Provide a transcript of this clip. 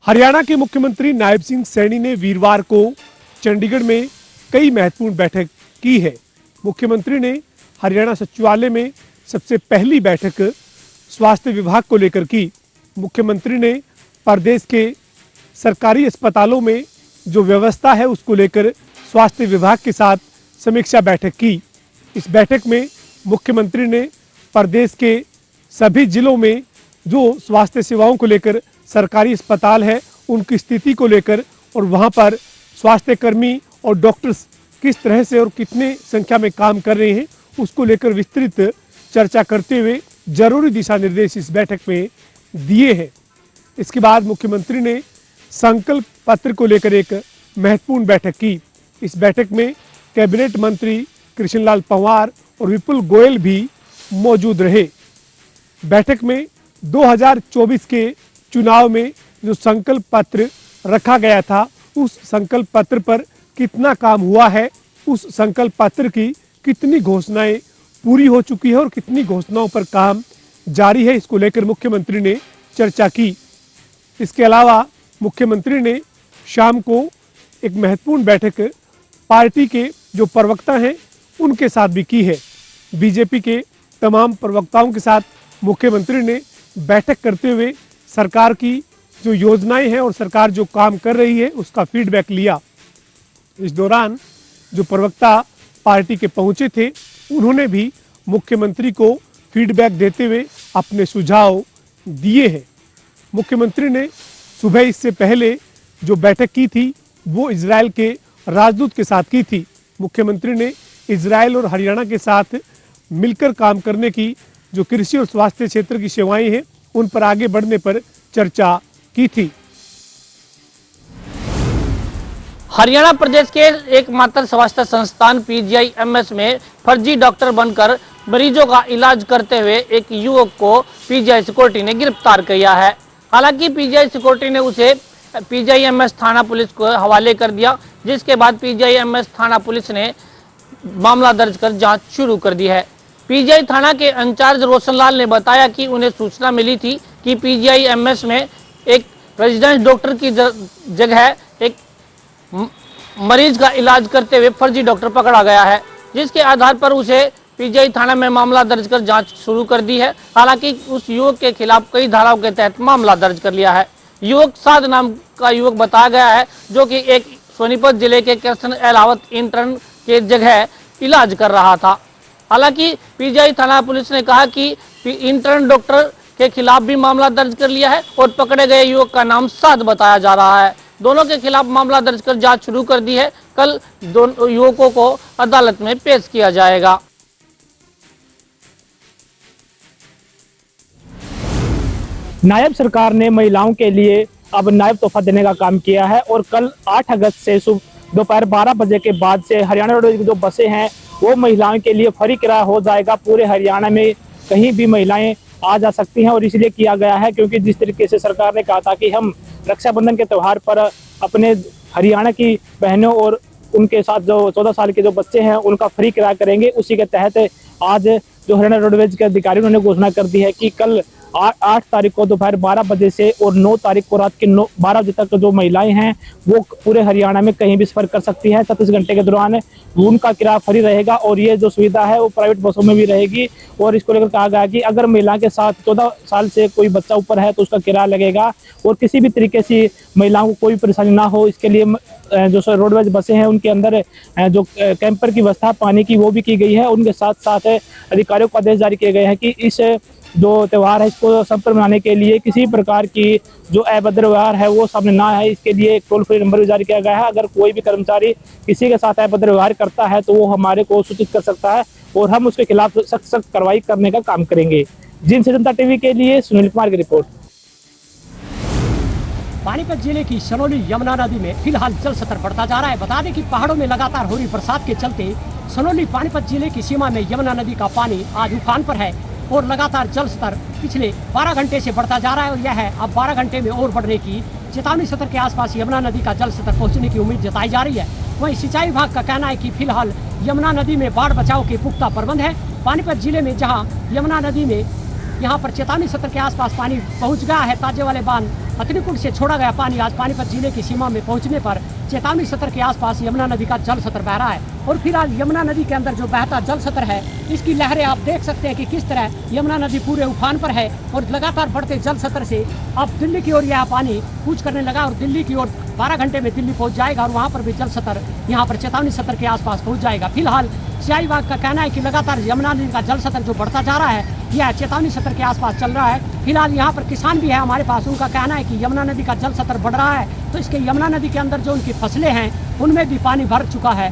हरियाणा के मुख्यमंत्री नायब सिंह सैनी ने वीरवार को चंडीगढ़ में कई महत्वपूर्ण बैठक की है। मुख्यमंत्री ने हरियाणा सचिवालय में सबसे पहली बैठक स्वास्थ्य विभाग को लेकर की। मुख्यमंत्री ने प्रदेश के सरकारी अस्पतालों में जो व्यवस्था है उसको लेकर स्वास्थ्य विभाग के साथ समीक्षा बैठक की। इस बैठक में मुख्यमंत्री ने प्रदेश के सभी जिलों में जो स्वास्थ्य सेवाओं को लेकर सरकारी अस्पताल है उनकी स्थिति को लेकर और वहां पर स्वास्थ्य कर्मी और डॉक्टर्स किस तरह से और कितने संख्या में काम कर रहे हैं उसको लेकर विस्तृत चर्चा करते हुए जरूरी दिशा निर्देश इस बैठक में दिए हैं। इसके बाद मुख्यमंत्री ने संकल्प पत्र को लेकर एक महत्वपूर्ण बैठक की। इस बैठक में कैबिनेट मंत्री कृष्णलाल पंवार और विपुल गोयल भी मौजूद रहे। बैठक में 2024 के चुनाव में जो संकल्प पत्र रखा गया था उस संकल्प पत्र पर कितना काम हुआ है, उस संकल्प पत्र की कितनी घोषणाएं पूरी हो चुकी है और कितनी घोषणाओं पर काम जारी है, इसको लेकर मुख्यमंत्री ने चर्चा की। इसके अलावा मुख्यमंत्री ने शाम को एक महत्वपूर्ण बैठक पार्टी के जो प्रवक्ता हैं उनके साथ भी की है। बीजेपी के तमाम प्रवक्ताओं के साथ मुख्यमंत्री ने बैठक करते हुए सरकार की जो योजनाएं हैं और सरकार जो काम कर रही है उसका फीडबैक लिया। इस दौरान जो प्रवक्ता पार्टी के पहुंचे थे उन्होंने भी मुख्यमंत्री को फीडबैक देते हुए अपने सुझाव दिए हैं। मुख्यमंत्री ने सुबह इससे पहले जो बैठक की थी वो इजरायल के राजदूत के साथ की थी। मुख्यमंत्री ने इजरायल और हरियाणा के साथ मिलकर काम करने की जो कृषि और स्वास्थ्य क्षेत्र की सेवाएं हैं उन पर आगे बढ़ने पर चर्चा की थी। हरियाणा प्रदेश के एकमात्र स्वास्थ्य संस्थान पीजीआईएमएस में फर्जी डॉक्टर बनकर मरीजों का इलाज करते हुए एक युवक को पीजीआई सिक्योरिटी ने गिरफ्तार किया है। हालांकि पीजीआई सिक्योरिटी ने उसे पीजीआईएमएस थाना पुलिस को हवाले कर दिया, जिसके बाद पीजीआईएमएस थाना पुलिस ने मामला दर्ज कर जांच शुरू कर दी है। पीजीआई थाना के इंचार्ज रोशनलाल ने बताया कि उन्हें सूचना मिली थी कि पीजीआईएमएस में एक रेजिडेंट डॉक्टर की जगह एक मरीज का इलाज करते हुए फर्जी डॉक्टर पकड़ा गया है, जिसके आधार पर उसे पीजीआई थाना में मामला दर्ज कर जांच शुरू कर दी है। हालांकि उस युवक के खिलाफ कई धाराओं के तहत मामला दर्ज कर लिया है। युवक साद नाम का युवक बताया गया है जो कि एक सोनीपत जिले के कृष्ण एलावत इंटर्न के जगह इलाज कर रहा था। हालांकि पीजीआई थाना पुलिस ने कहा कि इंटर्न डॉक्टर के खिलाफ भी मामला दर्ज कर लिया है और पकड़े गए युवक का नाम साद बताया जा रहा है। दोनों के खिलाफ मामला दर्ज कर जांच शुरू कर दी है। कल दोनों युवकों को अदालत में पेश किया जाएगा। नायब सरकार ने महिलाओं के लिए अब नायब तोहफा देने का काम किया है और कल 8 अगस्त से दोपहर 12 बजे के बाद से हरियाणा रोडवेज की जो बसें हैं वो महिलाओं के लिए फ्री किराया हो जाएगा। पूरे हरियाणा में कहीं भी महिलाएं आ जा सकती हैं और इसलिए किया गया है क्योंकि जिस तरीके से सरकार ने कहा था कि हम रक्षाबंधन के त्यौहार पर अपने हरियाणा की बहनों और उनके साथ जो 14 साल के जो बच्चे हैं उनका फ्री किराया करेंगे, उसी के तहत आज जो हरियाणा रोडवेज के अधिकारी उन्होंने घोषणा कर दी है कि कल 8 तारीख को दोपहर 12 बजे से और 9 तारीख को रात के 12 बजे तक जो महिलाएं हैं वो पूरे हरियाणा में कहीं भी सफर कर सकती हैं। 36 घंटे के दौरान उनका किराया फ्री रहेगा और ये जो सुविधा है वो प्राइवेट बसों में भी रहेगी। और इसको लेकर कहा गया कि अगर महिला के साथ 14 साल से कोई बच्चा ऊपर है तो उसका किराया लगेगा और किसी भी तरीके से महिलाओं को कोई परेशानी ना हो इसके लिए जो रोडवेज बसें हैं उनके अंदर जो कैंपर की व्यवस्था पानी की वो भी की गई है। उनके साथ साथ अधिकारियों को आदेश जारी किए गए हैं कि इस जो त्यौहार है इसको सफल मनाने के लिए किसी प्रकार की जो अभद्र व्यवहार है वो सामने ना है, इसके लिए एक टोल फ्री नंबर भी जारी किया गया है। अगर कोई भी कर्मचारी किसी के साथ अभद्र व्यवहार करता है तो वो हमारे को सूचित कर सकता है और हम उसके खिलाफ सख्त कार्रवाई करने का काम करेंगे। जिनसे जनता टीवी के लिए सुनील कुमार की रिपोर्ट। पानीपत जिले की सनोली यमुना नदी में फिलहाल जल स्तर बढ़ता जा रहा है। बता दें कि पहाड़ों में लगातार हो रही बरसात के चलते सनोली पानीपत जिले की सीमा में यमुना नदी का पानी आज उफान पर है और लगातार जल स्तर पिछले 12 घंटे से बढ़ता जा रहा है और यह है अब 12 घंटे में और बढ़ने की चेतावनी सत्र के आसपास यमुना नदी का जल स्तर पहुंचने की उम्मीद जताई जा रही है। वहीं सिंचाई विभाग का कहना है कि फिलहाल यमुना नदी में बाढ़ बचाव के पुख्ता प्रबंध है। पानीपत जिले में जहां यमुना नदी में यहां पर चेतावनी सत्र के आसपास पानी पहुंच गया है, ताजे वाले बांध हथनीकुंड से छोड़ा गया पानी आज पानीपत जिले की सीमा में पहुंचने पर चेतावनी सत्र के आसपास यमुना नदी का जल स्तर बह रहा है। और फिलहाल यमुना नदी के अंदर जो बहता जल स्तर है, इसकी लहरें आप देख सकते हैं कि किस तरह यमुना नदी पूरे उफान पर है और लगातार बढ़ते जल स्तर से अब दिल्ली की ओर यह पानी कूच करने लगा और दिल्ली की ओर 12 घंटे में दिल्ली पहुंच जाएगा और वहां पर भी जल स्तर यहाँ पर चेतावनी सत्र के आसपास पहुंच जाएगा। फिलहाल सियाई विभाग का कहना है कि लगातार यमुना नदी का जल स्तर जो बढ़ता जा रहा है, यह चेतावनी सत्र के आसपास चल रहा है। फिलहाल यहाँ पर किसान भी है हमारे पास, उनका कहना है कि यमुना नदी का जल स्तर बढ़ रहा है तो इसके यमुना नदी के अंदर जो उनकी फसलें हैं उनमें भी पानी भर चुका है।